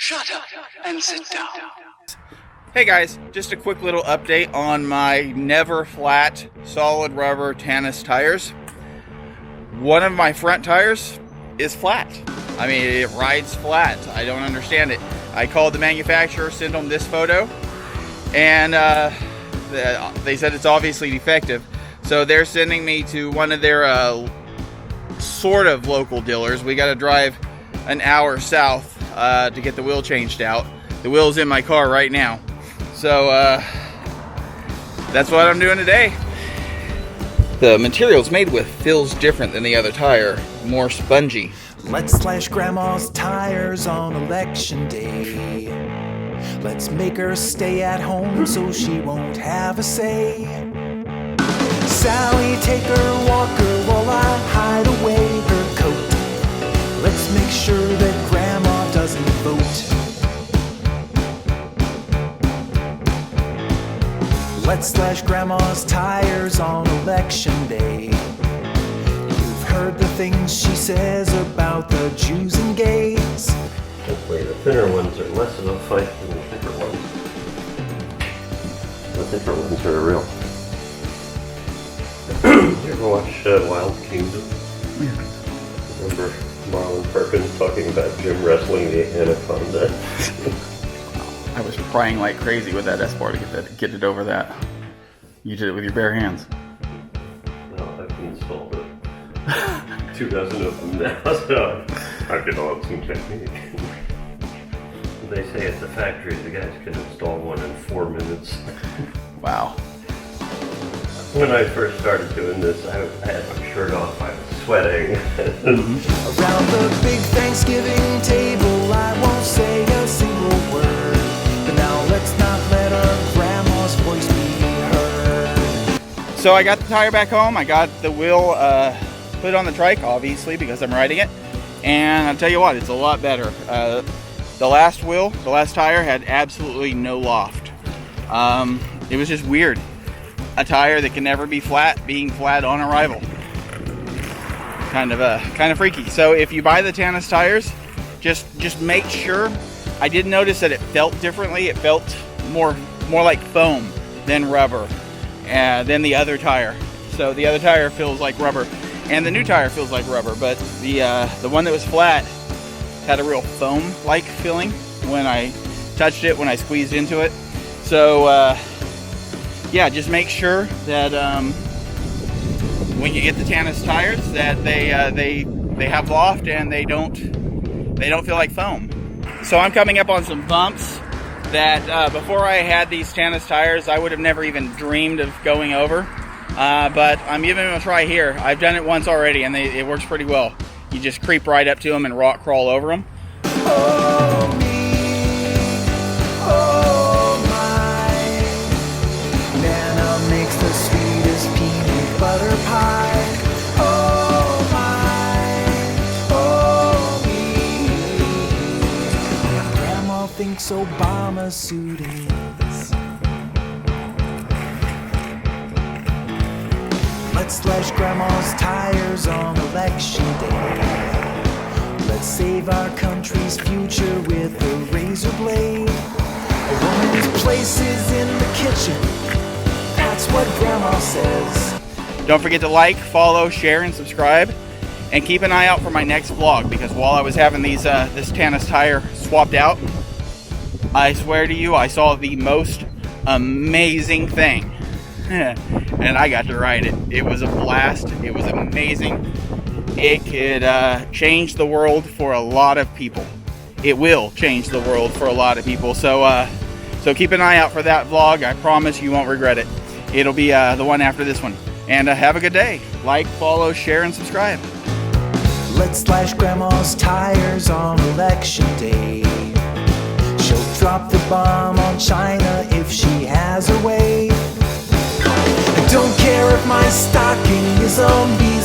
Shut up and sit down. Hey guys, just a quick little update on my never flat solid rubber Tannus tires. One of my front tires is flat. I mean, it rides flat. I don't understand it. I called the manufacturer, sent them this photo, and they said it's obviously defective. So they're sending me to one of their sort of local dealers. We got to drive an hour south to get the wheel changed out. The wheel's in my car right now. So that's what I'm doing today. The material's made with feels different than the other tire, more spongy. Let's slash grandma's tires on election day. Let's make her stay at home so she won't have a say. Sally, take her walker while I hide away her coat. Let's make sure that grandma doesn't vote. Let's slash grandma's tires on election day. You've heard the things she says about the Jews and gays. Hopefully the thinner ones are less of a fight than the thicker ones. The thicker ones are real. You ever watch Wild Kingdom? Yeah. Remember Marlon Perkins talking about Jim wrestling the anaconda? I was prying like crazy with that S-bar to get it over that. You did it with your bare hands. Well, I've installed it. 2 dozen of them now, so I've developed some technique. They say at the factory the guys can install one in 4 minutes. Wow. When I first started doing this, I had my shirt off, I was sweating. Around the big Thanksgiving table, I won't say a single word. But now let's not let our grandma's voice be heard. So I got the tire back home. I got the wheel put on the trike, obviously, because I'm riding it. And I'll tell you what, it's a lot better. The last tire had absolutely no loft. It was just weird. A tire that can never be flat, being flat on arrival. Kind of freaky. So if you buy the Tannus tires, just make sure. I did notice that it felt differently. It felt more like foam than rubber, than the other tire. So the other tire feels like rubber, and the new tire feels like rubber. But the one that was flat had a real foam-like feeling when I touched it, when I squeezed into it. So yeah, just make sure that when you get the Tannus tires, that they have loft and they don't feel like foam. So I'm coming up on some bumps that before I had these Tannus tires, I would have never even dreamed of going over. But I'm giving them a try here. I've done it once already, and it works pretty well. You just creep right up to them and rock crawl over them. Oh me, oh my, Nana makes the sweetest peanut butter pie. Oh my, oh me, Grandma thinks Obama's suit is. Let's slash grandma's tires on election day. Let's save our country's future with a razor blade. A woman's place is in the kitchen. That's what grandma says. Don't forget to like, follow, share, and subscribe. And keep an eye out for my next vlog, because while I was having this Tannus tire swapped out, I swear to you, I saw the most amazing thing. And I got to ride it. It was a blast. It was amazing. It could change the world for a lot of people. It will change the world for a lot of people. So keep an eye out for that vlog. I promise you won't regret it. It'll be the one after this one. And have a good day. Like, follow, share, and subscribe. Let's slash grandma's tires on election day. She'll drop the bomb on China if she has her way. I don't care if my stocking is on me.